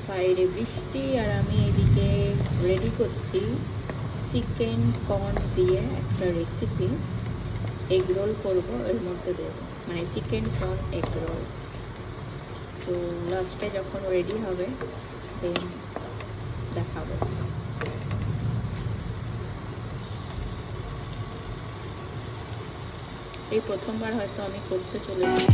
বাইরে বৃষ্টি আর আমি এদিকে রেডি করছি চিকেন কর্ন দিয়ে একটা রেসিপি। এগ রোল করবো, এর মধ্যে দেবো মানে চিকেন কর্ন এগ রোল। তো লাস্টে যখন রেডি হবে দেন দেখাবো। এই প্রথমবার হয়তো আমি করতে চলেছি।